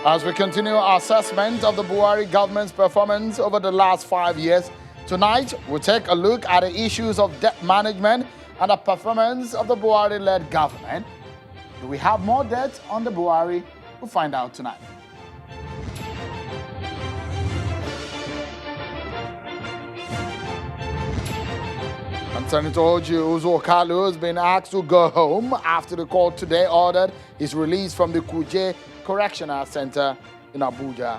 As we continue our assessment of the Buhari government's performance over the last 5 years, tonight we'll take a look at the issues of debt management and the performance of the Buhari-led government. Do we have more debt on the Buhari? We'll find out tonight. And Senator Oju Uzor-Kalu has been asked to go home after the court today ordered his release from the Kuje Correctional Center in Abuja.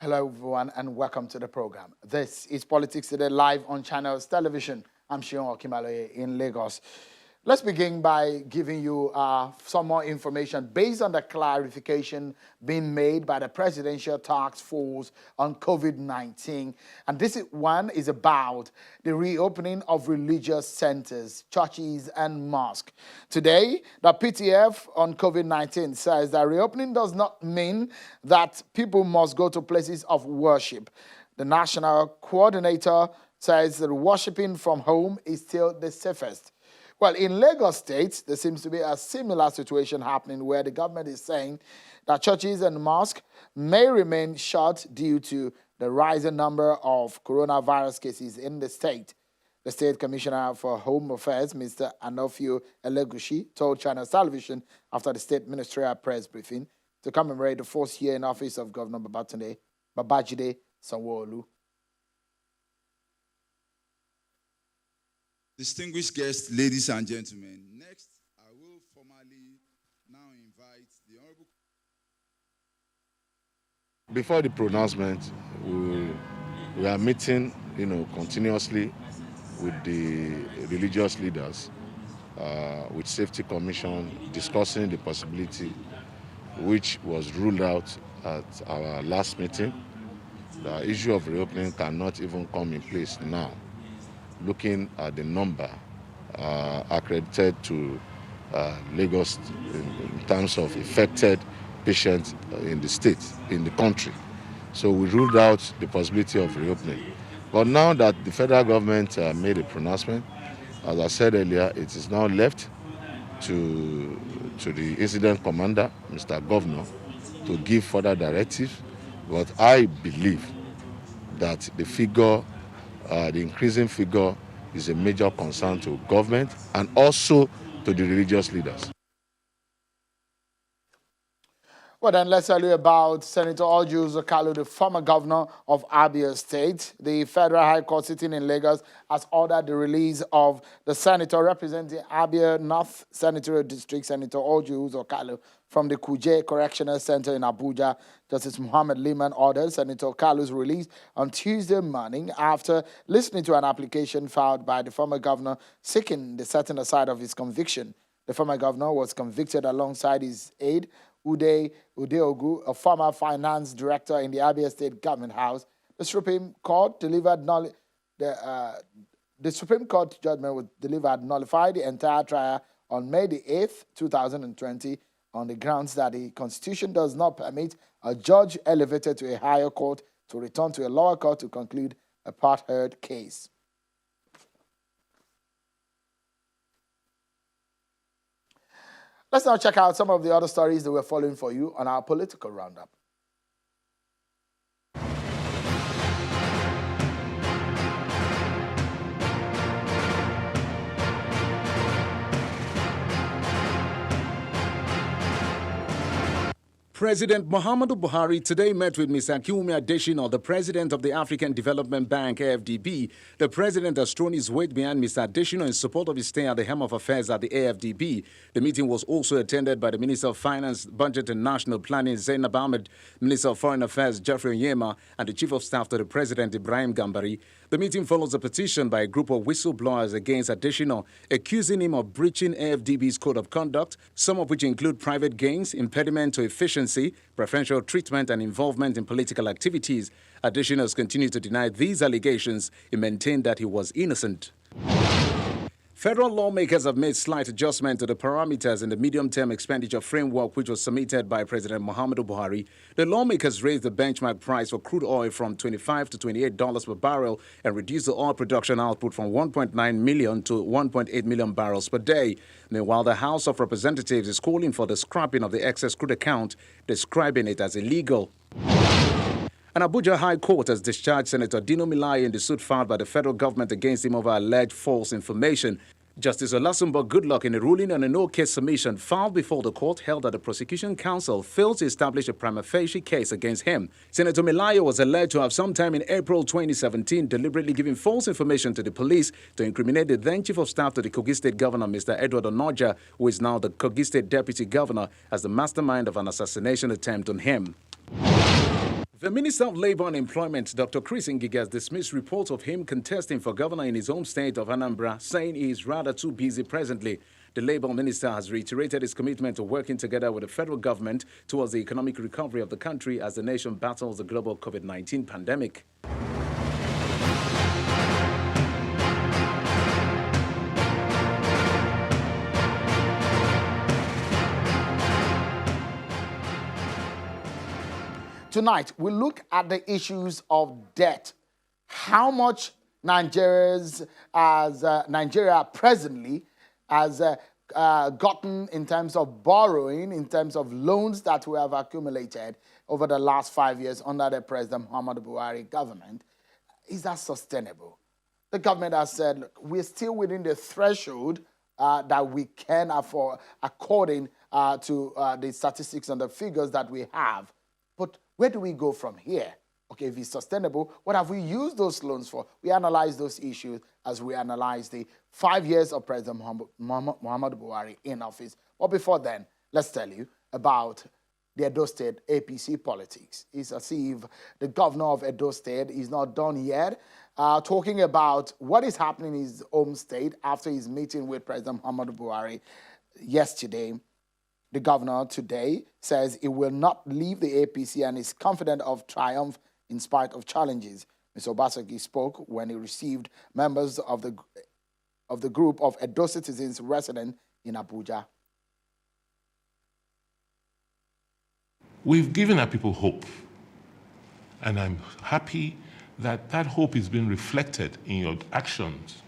Hello, everyone, and welcome to the program. This is Politics Today live on Channels Television. I'm Shion Okimaloye in Lagos. Let's begin by giving you some more information based on the clarification being made by the Presidential Task Force on COVID-19. And this one is about the reopening of religious centers, churches, and mosques. Today, the PTF on COVID-19 says that reopening does not mean that people must go to places of worship. The national coordinator says that worshiping from home is still the safest. Well, in Lagos State, there seems to be a similar situation happening where the government is saying that churches and mosques may remain shut due to the rising number of coronavirus cases in the state. The State Commissioner for Home Affairs, Mr. Anofio Elegushi, told Channel Television after the state ministerial press briefing to commemorate the fourth year in office of Governor Babajide Sanwo-Olu. Distinguished guests, ladies and gentlemen, next I will formally now invite the Honorable... Before the pronouncement, we are meeting, continuously with the religious leaders, with Safety Commission, discussing the possibility, which was ruled out at our last meeting. The issue of reopening cannot even come in place now, looking at the number accredited to Lagos in terms of affected patients in the state, in the country. So we ruled out the possibility of reopening. But now that the federal government made a pronouncement, as I said earlier, it is now left to the incident commander, Mr. Governor, to give further directives. But I believe that the figure, the increasing figure, is a major concern to government and also to the religious leaders. Well, then let's tell you about Senator Oju Uzor-Kalu, the former governor of Abia State. The Federal High Court sitting in Lagos has ordered the release of the senator representing Abia North Senatorial District, Senator Oju Uzor-Kalu, from the Kuje Correctional Center in Abuja. Justice Muhammad Liman ordered Senator Kalu's release on Tuesday morning after listening to an application filed by the former governor seeking the setting aside of his conviction. The former governor was convicted alongside his aide, Ude Ogu, a former finance director in the Abia State Government House. The Supreme Court judgment was delivered nullified the entire trial on May the 8th, 2020, on the grounds that the Constitution does not permit a judge elevated to a higher court to return to a lower court to conclude a part-heard case. Let's now check out some of the other stories that we're following for you on our political roundup. President Muhammadu Buhari today met with Mr. Akinwumi Adesina, the president of the African Development Bank, AFDB. The president has thrown his weight behind Mr. Adesina in support of his stay at the helm of affairs at the AFDB. The meeting was also attended by the Minister of Finance, Budget and National Planning, Zainab Ahmed, Minister of Foreign Affairs, Jeffrey Onyema, and the Chief of Staff to the President, Ibrahim Gambari. The meeting follows a petition by a group of whistleblowers against Adesina, accusing him of breaching AFDB's code of conduct, some of which include private gains, impediment to efficiency, preferential treatment, and involvement in political activities. Adesina has continued to deny these allegations. He maintained that he was innocent. Federal lawmakers have made slight adjustment to the parameters in the medium-term expenditure framework which was submitted by President Muhammadu Buhari. The lawmakers raised the benchmark price for crude oil from $25 to $28 per barrel and reduced the oil production output from 1.9 million to 1.8 million barrels per day. Meanwhile, the House of Representatives is calling for the scrapping of the excess crude account, describing it as illegal. An Abuja High Court has discharged Senator Dino Melaye in the suit filed by the federal government against him over alleged false information. Justice Olasunbo Goodluck, in a ruling on a no-case submission filed before the court, held that the prosecution counsel failed to establish a prima facie case against him. Senator Melaye was alleged to have sometime in April 2017 deliberately given false information to the police to incriminate the then Chief of Staff to the Kogi State Governor, Mr. Edward Onoja, who is now the Kogi State Deputy Governor, as the mastermind of an assassination attempt on him. The Minister of Labour and Employment, Dr. Chris Ngige, has dismissed reports of him contesting for governor in his home state of Anambra, saying he is rather too busy presently. The Labour Minister has reiterated his commitment to working together with the federal government towards the economic recovery of the country as the nation battles the global COVID-19 pandemic. Tonight, we look at the issues of debt. How much Nigeria presently has gotten in terms of borrowing, in terms of loans that we have accumulated over the last 5 years under the President Muhammadu Buhari government. Is that sustainable? The government has said, look, we're still within the threshold that we can afford according to the statistics and the figures that we have. But where do we go from here? Okay, if it's sustainable, what have we used those loans for? We analyze those issues as we analyze the 5 years of President Muhammadu Buhari in office. But before then, let's tell you about the Edo State APC politics. It's as if the governor of Edo State is not done yet, talking about what is happening in his home state after his meeting with President Muhammadu Buhari yesterday. The governor today says he will not leave the APC and is confident of triumph in spite of challenges. Mr. Obaseki spoke when he received members of the group of Edo citizens resident in Abuja. We've given our people hope, and I'm happy that that hope is being reflected in your actions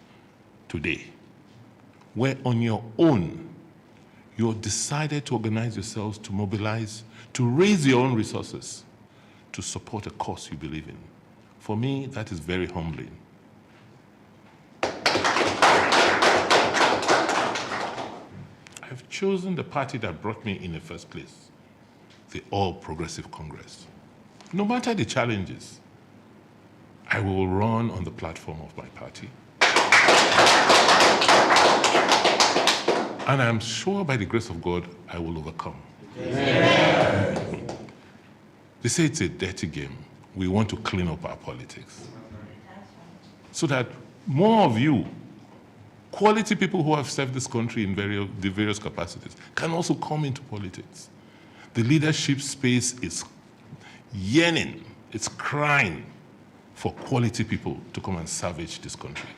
today, where on your own, you've decided to organize yourselves, to mobilize, to raise your own resources to support a cause you believe in. For me, that is very humbling. I've chosen the party that brought me in the first place, the All Progressive Congress. No matter the challenges, I will run on the platform of my party. And I'm sure by the grace of God, I will overcome. Amen. They say it's a dirty game. We want to clean up our politics so that more of you, quality people who have served this country in the various capacities, can also come into politics. The leadership space is yearning, it's crying for quality people to come and salvage this country.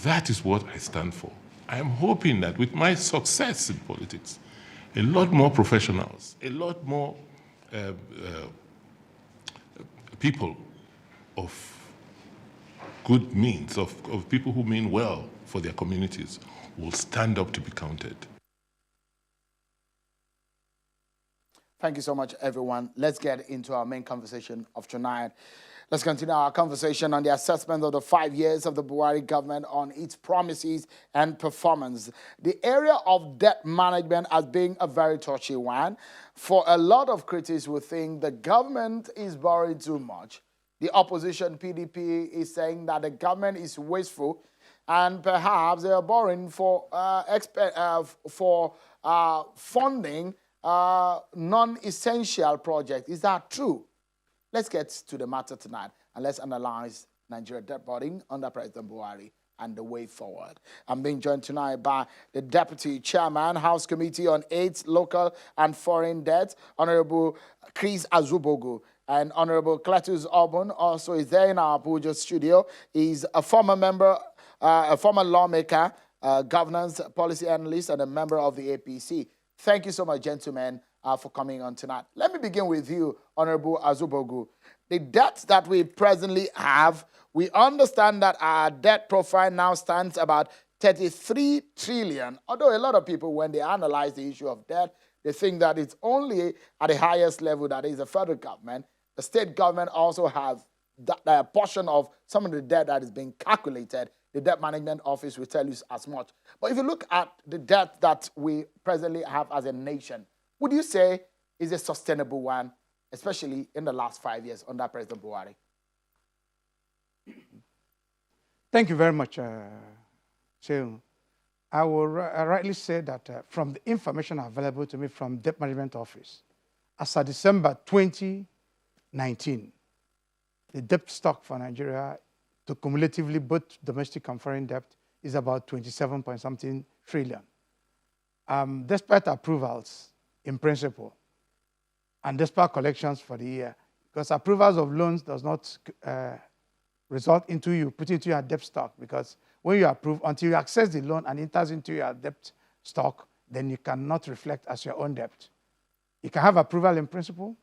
That is what I stand for. I am hoping that with my success in politics, a lot more professionals, a lot more people of good means, of people who mean well for their communities, will stand up to be counted. Thank you so much, everyone. Let's get into our main conversation of tonight. Let's continue our conversation on the assessment of the 5 years of the Buhari government on its promises and performance. The area of debt management as being a very touchy one. For a lot of critics who think the government is borrowing too much. The opposition, PDP, is saying that the government is wasteful and perhaps they are borrowing for funding non-essential projects. Is that true? Let's get to the matter tonight and let's analyze Nigeria debt burden under President Buhari and the way forward. I'm being joined tonight by the Deputy Chairman, House Committee on AIDS, Local and Foreign Debt, Honorable Chris Azubogu, And Honorable Cletus Obun also is there in our Abuja studio. He's a former member, a former lawmaker, governance policy analyst, and a member of the APC. Thank you so much, gentlemen, for coming on tonight. Let me begin with you, Honorable Azubogu. The debt that we presently have, we understand that our debt profile now stands about 33 trillion. Although a lot of people, when they analyze the issue of debt, they think that it's only at the highest level, that is the federal government. The state government also have a portion of some of the debt that is being calculated. The Debt Management Office will tell you as much. But if you look at the debt that we presently have as a nation, would you say is a sustainable one, especially in the last 5 years under President Buhari? Thank you very much, Sheung. I will rightly say that from the information available to me from Debt Management Office, as of December 2019, the debt stock for Nigeria, to cumulatively both domestic and foreign debt, is about 27 point something trillion. Despite approvals in principle, and despite collections for the year, because approvals of loans does not result into you putting into your debt stock, because when you approve, until you access the loan and enters into your debt stock, then you cannot reflect as your own debt. You can have approval in principle,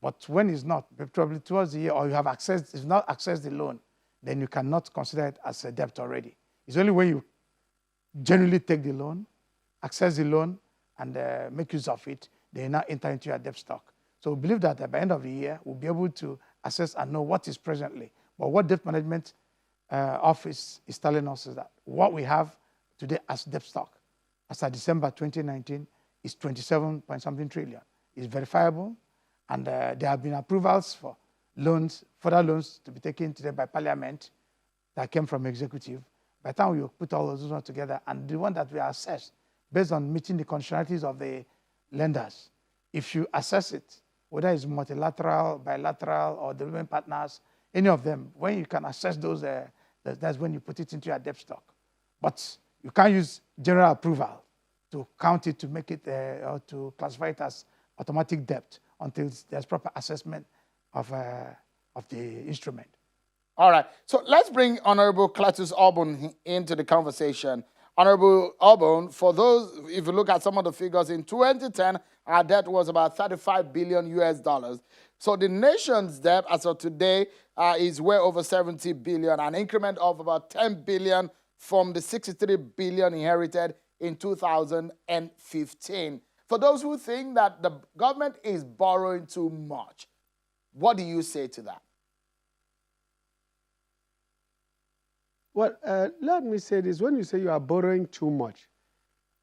but when it's not, probably towards the year, or you have accessed, if not accessed the loan, then you cannot consider it as a debt already. It's only when you genuinely take the loan, access the loan, and make use of it, then you now enter into your debt stock. So we believe that at the end of the year, we'll be able to assess and know what is presently. But what Debt Management Office is telling us is that what we have today as debt stock, as of December 2019, is 27 point something trillion. It's verifiable, and there have been approvals for loans, further loans to be taken today by Parliament that came from executive. By the time we put all those ones together, and the one that we assess based on meeting the conditionalities of the lenders, if you assess it, whether it's multilateral, bilateral, or development partners, any of them, when you can assess those, that's when you put it into your debt stock. But you can't use general approval to count it, to make it, or to classify it as automatic debt until there's proper assessment of the instrument. All right. So let's bring Honorable Cletus Obun into the conversation. Honorable Obun, for those, if you look at some of the figures, in 2010, our debt was about 35 billion US dollars. So the nation's debt as of today is way over 70 billion, an increment of about 10 billion from the 63 billion inherited in 2015. For those who think that the government is borrowing too much, what do you say to that? Well, let me say this. When you say you are borrowing too much,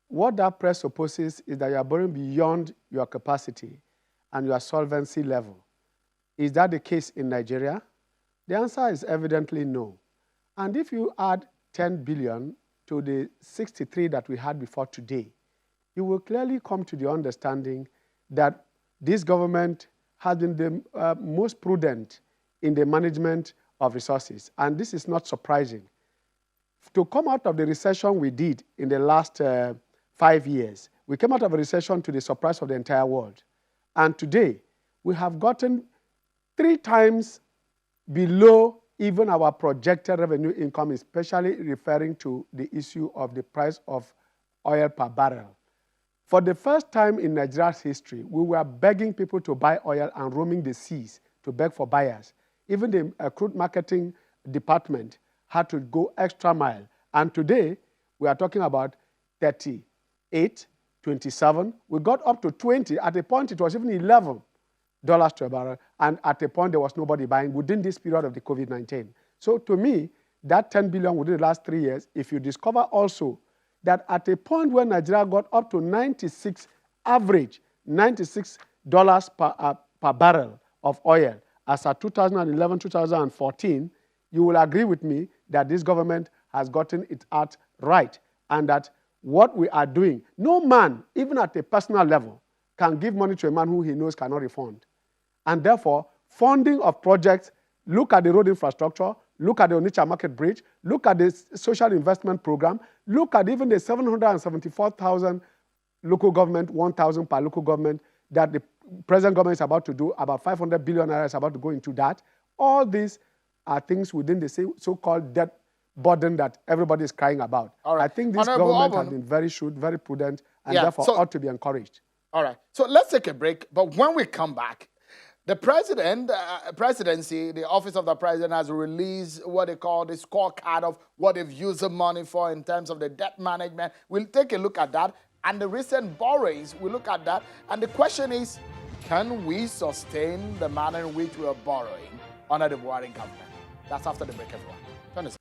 what that presupposes is that you are borrowing beyond your capacity and your solvency level. Is that the case in Nigeria? The answer is evidently no. And if you add 10 billion to the 63 that we had before today, you will clearly come to the understanding that this government has been the most prudent in the management of resources. And this is not surprising. To come out of the recession we did in the last 5 years, we came out of a recession to the surprise of the entire world. And today, we have gotten 3 times below even our projected revenue income, especially referring to the issue of the price of oil per barrel. For the first time in Nigeria's history, we were begging people to buy oil and roaming the seas to beg for buyers. Even the crude marketing department had to go extra mile. And today, we are talking about 38, 27. We got up to 20. At a point, it was even $11 to a barrel. And at a point, there was nobody buying within this period of the COVID-19. So to me, that 10 billion within the last 3 years, if you discover also that at a point when Nigeria got up to 96 average, $96 per barrel of oil, as at 2011, 2014, you will agree with me that this government has gotten its art right, and that what we are doing, no man, even at a personal level, can give money to a man who he knows cannot refund. And therefore, funding of projects, look at the road infrastructure, look at the Onitsha Market Bridge, look at the social investment program, look at even the 774,000 local government, 1,000 per local government that the present government is about to do, about 500 billion naira is about to go into that. All these are things within the so-called debt burden that everybody is crying about. All right. I think this Honorable government Obon, has been very shrewd, very prudent, and Yeah, therefore so- ought to be encouraged. All right. So let's take a break. But when we come back, the presidency, the office of the president has released what they call the scorecard of what they've used the money for in terms of the debt management. We'll take a look at that. And the recent borrowings, we'll look at that. And the question is, can we sustain the manner in which we are borrowing under the Buhari government? That's after the break, everyone. Turn this.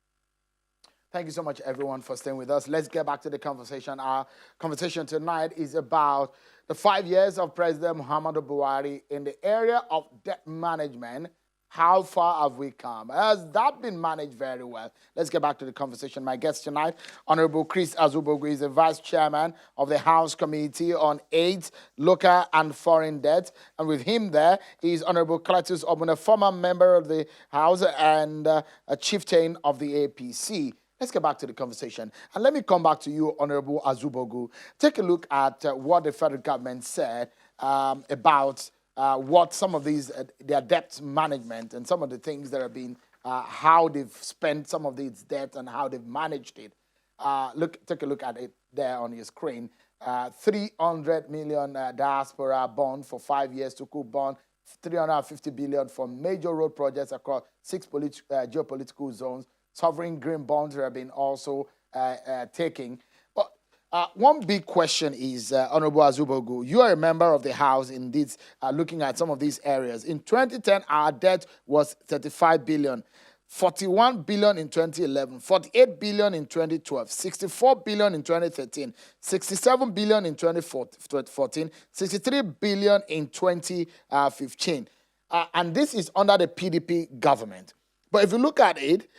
Thank you so much, everyone, for staying with us. Let's get back to the conversation. Our conversation tonight is about the 5 years of President Muhammadu Buhari in the area of debt management. How far have we come? Has that been managed very well? Let's get back to the conversation. My guest tonight, Honorable Chris Azubogu, is the Vice Chairman of the House Committee on Aid, Local and Foreign Debt. And with him there is Honorable Cletus Obun, a former member of the House and a chieftain of the APC. Let's get back to the conversation. And let me come back to you, Honorable Azubogu. Take a look at what the federal government said about what some of these, their debt management and some of the things that have been, how they've spent some of these debt and how they've managed it. Take a look at it there on your screen. 300 million diaspora bond for 5 years to coup bond, 350 billion for major road projects across 6 geopolitical zones. Sovereign green bonds have been also taking. But one big question is, Honorable Azubogu, you are a member of the House in this, looking at some of these areas. In 2010, our debt was 35 billion, 41 billion in 2011, 48 billion in 2012, 64 billion in 2013, 67 billion in 2014, 63 billion in 2015. And this is under the PDP government. But if you look at it,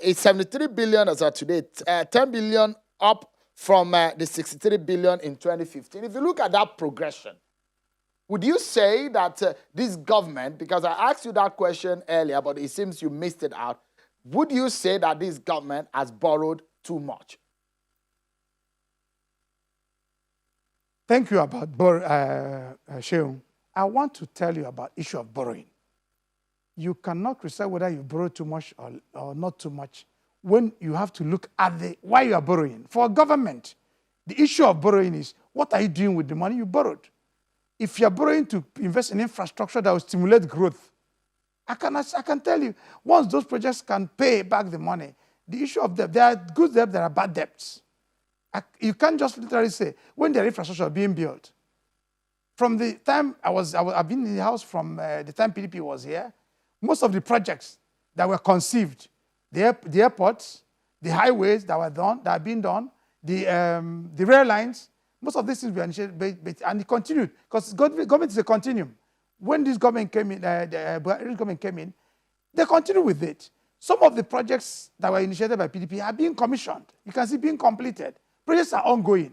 it's 73 billion as of today, 10 billion up from the 63 billion in 2015. If you look at that progression, would you say that this government, because I asked you that question earlier, but it seems you missed it out, would you say that this government has borrowed too much? Thank you about Sheung. I want to tell you about issue of borrowing. You cannot decide whether you borrow too much or not too much when you have to look at why you are borrowing. For a government, the issue of borrowing is, what are you doing with the money you borrowed? If you are borrowing to invest in infrastructure that will stimulate growth, I can tell you, once those projects can pay back the money, the issue of debt, there are good debts, there are bad debts. You can't just literally say, when the infrastructure is being built, from the time I've been in the House from the time PDP was here, most of the projects that were conceived, the airports, the highways that are being done, the rail lines, most of these things were initiated, and it continued, because government is a continuum. When this government came in, they continued with it. Some of the projects that were initiated by PDP are being commissioned. You can see being completed. Projects are ongoing.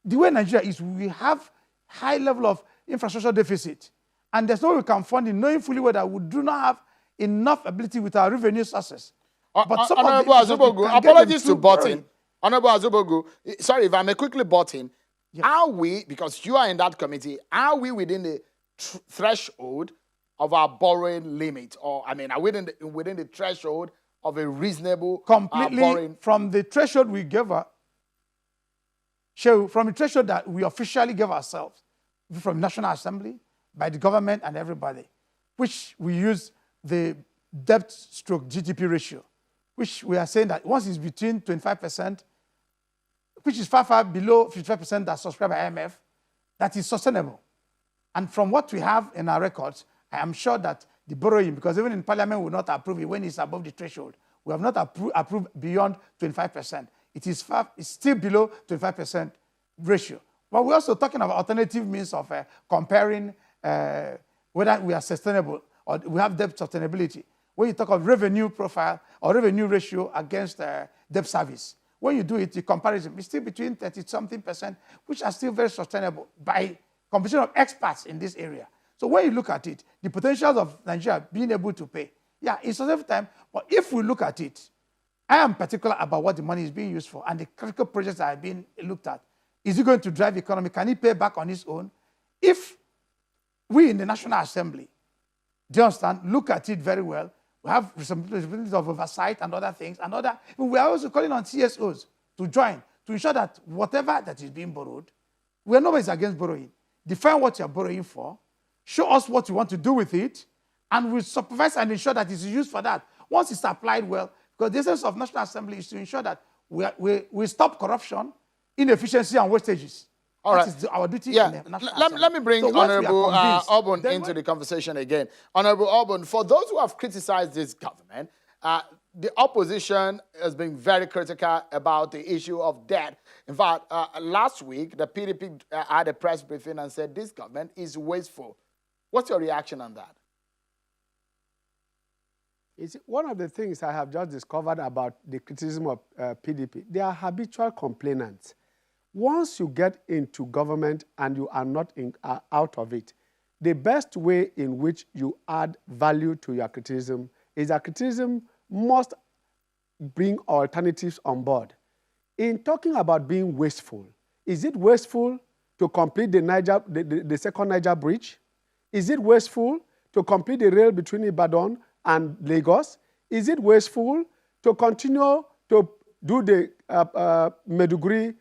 The way Nigeria is, we have high level of infrastructure deficit. And there's no way we can fund it, knowing fully well that we do not have enough ability with our revenue sources. But some Honorable Azubogu, apologies to Botin. Honorable Azubogu, sorry if I may quickly Botin. Yes. Are we, because you are in that committee, are we within the threshold of our borrowing limit? Or, I mean, are we within the threshold of a reasonable completely borrowing? From the threshold we gave from the threshold that we officially gave ourselves, from National Assembly, by the government and everybody, which we use the debt/GDP ratio, which we are saying that once it's between 25%, which is far, far below 55% that's subscribed by IMF, that is sustainable. And from what we have in our records, I am sure that the borrowing, because even in Parliament we will not approve it when it's above the threshold. We have not approved beyond 25%. It's still below 25% ratio. But we're also talking about alternative means of comparing whether we are sustainable or we have debt sustainability. When you talk of revenue profile or revenue ratio against debt service, when you do it, the comparison is still between 30-something%, which are still very sustainable by composition of experts in this area. So when you look at it, the potentials of Nigeria being able to pay, yeah, it's a safe time. But if we look at it, I am particular about what the money is being used for and the critical projects that are being looked at. Is it going to drive the economy? Can it pay back on its own? If we in the National Assembly, do you understand, look at it very well. We have some responsibilities of oversight and other things. We are also calling on CSOs to join to ensure that whatever that is being borrowed, we are nobody against borrowing. Define what you are borrowing for, show us what you want to do with it, and we supervise and ensure that it's used for that. Once it's applied well, because the essence of National Assembly is to ensure that we stop corruption, inefficiency, and wastages. All right. That is our duty Yeah. in the National Assembly. Let me bring So once we are Honorable convinced, Obun then into the conversation again. Honorable Obun, for those who have criticized this government, the opposition has been very critical about the issue of debt. In fact, last week, the PDP had a press briefing and said this government is wasteful. What's your reaction on that? It's one of the things I have just discovered about the criticism of PDP. They are habitual complainants. Once you get into government and you are not out of it, the best way in which you add value to your criticism is that criticism must bring alternatives on board. In talking about being wasteful, is it wasteful to complete the second Niger bridge? Is it wasteful to complete the rail between Ibadan and Lagos? Is it wasteful to continue to do the Meduguri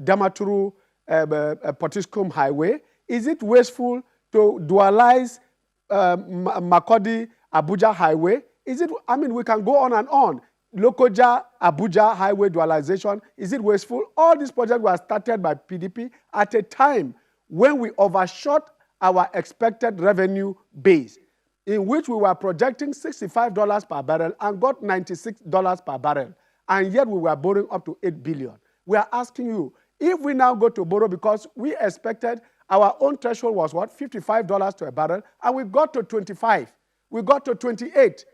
Damaturu Potiskum Highway? Is it wasteful to dualize Makodi Abuja Highway? We can go on and on. Lokoja Abuja Highway dualization, is it wasteful? All these projects were started by PDP at a time when we overshot our expected revenue base, in which we were projecting $65 per barrel and got $96 per barrel. And yet we were borrowing up to $8 billion. We are asking you, if we now go to borrow, because we expected our own threshold was what? $55 to a barrel, and we got to 25. We got to 28.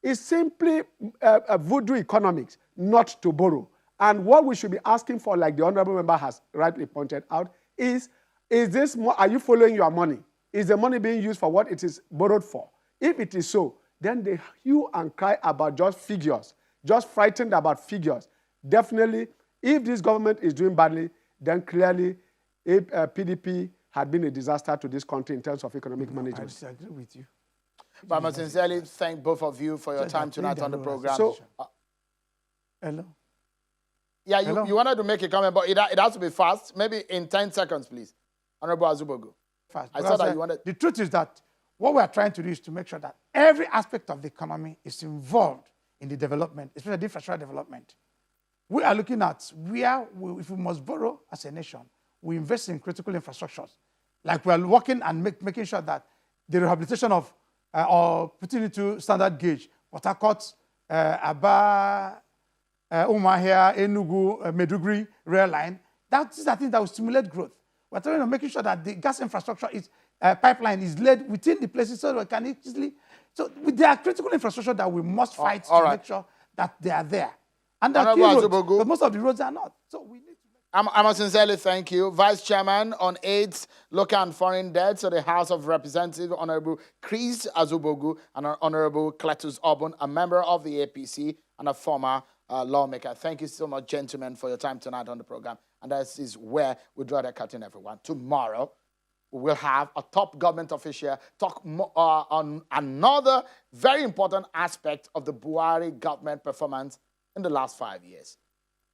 It's simply a voodoo economics not to borrow. And what we should be asking for, like the honorable member has rightly pointed out, is this more, are you following your money? Is the money being used for what it is borrowed for? If it is so, then the hue and cry about just figures, just frightened about figures. Definitely, if this government is doing badly, then clearly PDP had been a disaster to this country in terms of economic management. I disagree with you. But I must sincerely thank both of you for your time tonight on the program. So, hello? Yeah, Hello? you wanted to make a comment, but it has to be fast. Maybe in 10 seconds, please. Honorable Azubogu. Fast. I saw that you wanted... The truth is that what we are trying to do is to make sure that every aspect of the economy is involved in the development, especially the infrastructure development. We are looking at where, if we must borrow as a nation, we invest in critical infrastructures. Like we are working and making sure that the rehabilitation of or putting into standard gauge, Port Harcourt, Aba, Umuahia, Enugu, Meduguri rail line. That is the thing that will stimulate growth. We're trying to make sure that the gas infrastructure is pipeline is laid within the places so we can easily. So there are critical infrastructure that we must fight to make sure that they are there. And there are key roads, but most of the roads are not. So we need to. I must sincerely thank you. Vice Chairman on AIDS, Local and Foreign Debts of the House of Representatives, Honorable Chris Azubogu and Honorable Cletus Obun, a member of the APC and a former lawmaker. Thank you so much, gentlemen, for your time tonight on the program. And this is where we draw the curtain, everyone. Tomorrow, we will have a top government official talk on another very important aspect of the Buhari government performance in the last 5 years.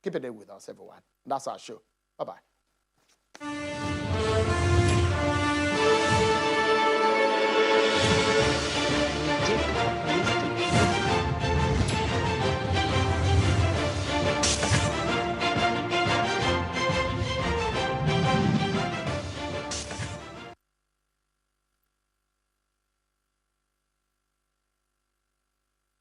Keep it in with us, everyone. That's our show. Bye-bye.